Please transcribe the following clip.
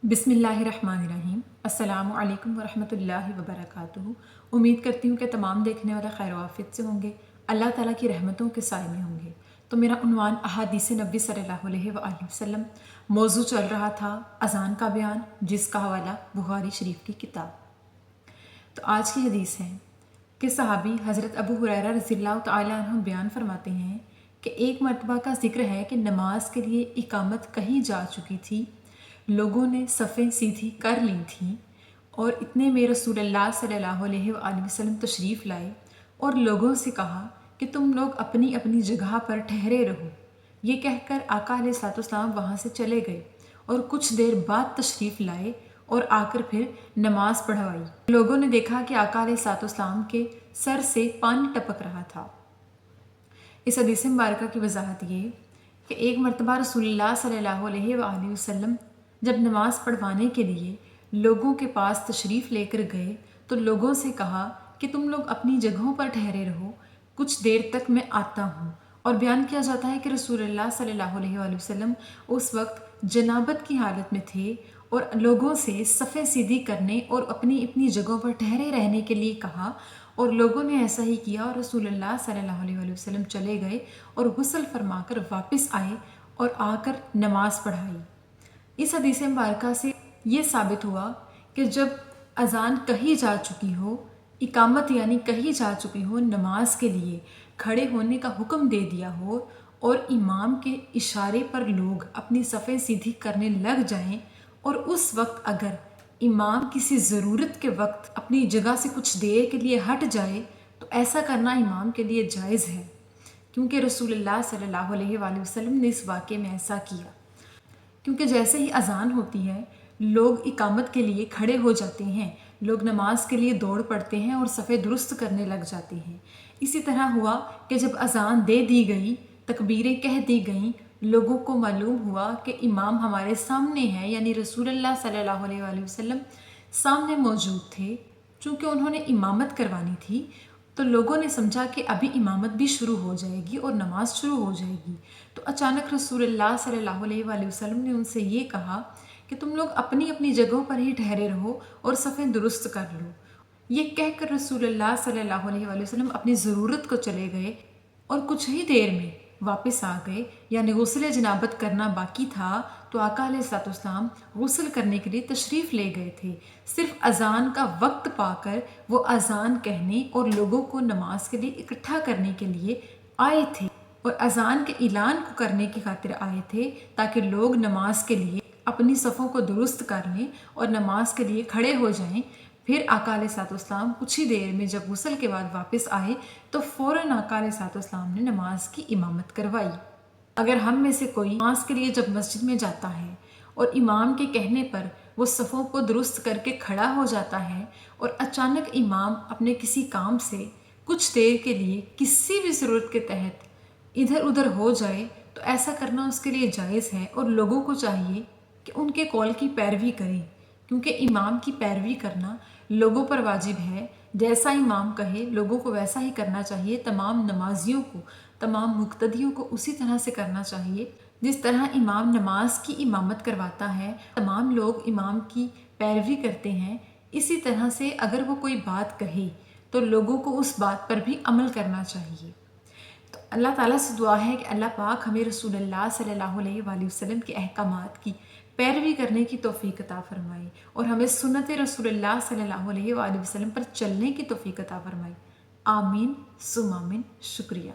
बिस्मिल्लाहिर्रहमानिर्रहीम। अस्सलामु अलैकुम वरहमतुल्लाहि वबरकातुहू। उम्मीद करती हूँ कि तमाम देखने वाले खैर आफियत से होंगे, अल्लाह ताला की रहमतों के साए में होंगे। तो मेरा उन्वान अहादीस नबी सल्लल्लाहु अलैहि वसल्लम मौजू चल रहा था अज़ान का बयान, जिसका हवाला बुखारी शरीफ की किताब। तो आज की हदीस है कि सहाबी हज़रत अबू हुरैरा रज़ियल्लाहु तआला अन्हु बयान फरमाते हैं कि एक मरतबा का जिक्र है कि नमाज के लिए इकामत कहीं जा चुकी थी, लोगों ने सफ़ें सीधी कर ली थीं और इतने में रसूलुल्लाह सल्लल्लाहु अलैहि वसल्लम तशरीफ़ लाए और लोगों से कहा कि तुम लोग अपनी अपनी जगह पर ठहरे रहो। ये कहकर आका अलैहिस्सलाम वहाँ से चले गए और कुछ देर बाद तशरीफ़ लाए और आकर फिर नमाज पढ़वाई। लोगों ने देखा कि आका अलैहिस्सलाम के सर से पानी टपक रहा था। इस हदीस मुबारका की वजाहत ये कि एक मरतबा रसूलुल्लाह सल्लल्लाहु अलैहि वसल्लम जब नमाज पढ़वाने के लिए लोगों के पास तशरीफ़ लेकर गए तो लोगों से कहा कि तुम लोग अपनी जगहों पर ठहरे रहो, कुछ देर तक मैं आता हूँ। और बयान किया जाता है कि रसूलुल्लाह सल्लल्लाहु अलैहि वसल्लम उस वक्त जनाबत की हालत में थे और लोगों से सफ़े सीधी करने और अपनी अपनी जगहों पर ठहरे रहने के लिए कहा और लोगों ने ऐसा ही किया और रसूलुल्लाह सल्लल्लाहु अलैहि वसल्लम चले गए और गुस्ल फरमाकर वापस आए और आकर नमाज पढ़ाई। इस हदीस मुबारका से ये साबित हुआ कि जब अज़ान कही जा चुकी हो, इकामत यानी कही जा चुकी हो, नमाज के लिए खड़े होने का हुक्म दे दिया हो और इमाम के इशारे पर लोग अपनी सफ़ें सीधी करने लग जाएं और उस वक्त अगर इमाम किसी ज़रूरत के वक्त अपनी जगह से कुछ देर के लिए हट जाए तो ऐसा करना इमाम के लिए जायज़ है, क्योंकि रसूलुल्लाह सल्लल्लाहु अलैहि वसल्लम ने इस वाक़े में ऐसा किया। क्योंकि जैसे ही अज़ान होती है लोग इकामत के लिए खड़े हो जाते हैं, लोग नमाज के लिए दौड़ पड़ते हैं और सफ़े दुरुस्त करने लग जाते हैं। इसी तरह हुआ कि जब अज़ान दे दी गई, तकबीरें कह दी गईं, लोगों को मालूम हुआ कि इमाम हमारे सामने है, यानी रसूलुल्लाह सल्लल्लाहु अलैहि वसल्लम सामने मौजूद थे। चूँकि उन्होंने इमामत करवानी थी तो लोगों ने समझा कि अभी इमामत भी शुरू हो जाएगी और नमाज शुरू हो जाएगी। तो अचानक रसूलुल्लाह सल्लल्लाहु अलैहि वसल्लम ने उनसे ये कहा कि तुम लोग अपनी अपनी जगहों पर ही ठहरे रहो और सफ़ें दुरुस्त कर लो। ये कहकर रसूलुल्लाह सल्लल्लाहु अलैहि वसल्लम अपनी ज़रूरत को चले गए और कुछ ही देर में वापस आ गए, यानी गुस्ल जनाबत करना बाकी था तो आका अलैहिस्सलाम गुस्ल करने के लिए तशरीफ़ ले गए थे। सिर्फ अज़ान का वक्त पाकर वो अज़ान कहने और लोगों को नमाज के लिए इकट्ठा करने के लिए आए थे और अज़ान के ऐलान को करने की खातिर आए थे ताकि लोग नमाज के लिए अपनी सफ़ों को दुरुस्त कर लें और नमाज के लिए खड़े हो जाएं। फिर आका अलैहिस्सलाम कुछ ही देर में जब गुस्ल के बाद वापस आए तो फ़ौरन आका अलैहिस्सलाम ने नमाज की इमामत करवाई। अगर हम में से कोई नमाज के लिए जब मस्जिद में जाता है और इमाम के कहने पर वो सफ़ों को दुरुस्त करके खड़ा हो जाता है और अचानक इमाम अपने किसी काम से कुछ देर के लिए किसी भी ज़रूरत के तहत इधर उधर हो जाए तो ऐसा करना उसके लिए जायज़ है और लोगों को चाहिए कि उनके कौल की पैरवी करें, क्योंकि इमाम की पैरवी करना लोगों पर वाजिब है। जैसा इमाम कहे लोगों को वैसा ही करना चाहिए। तमाम नमाजियों को, तमाम मुक्तदियों को उसी तरह से करना चाहिए जिस तरह इमाम नमाज की इमामत करवाता है, तमाम लोग इमाम की पैरवी करते हैं। इसी तरह से अगर वो कोई बात कहे तो लोगों को उस बात पर भी अमल करना चाहिए। तो अल्लाह ताला से दुआ है कि अल्लाह पाक हमें रसूलुल्लाह सल्लल्लाहु अलैहि वसल्लम के अहकामात की पैरवी करने की तौफीक अता फरमाए और हमें सुन्नत रसूलुल्लाह सल्लल्लाहु अलैहि वसल्लम पर चलने की तौफीक अता फरमाए। आमीन सुम आमीन। शुक्रिया।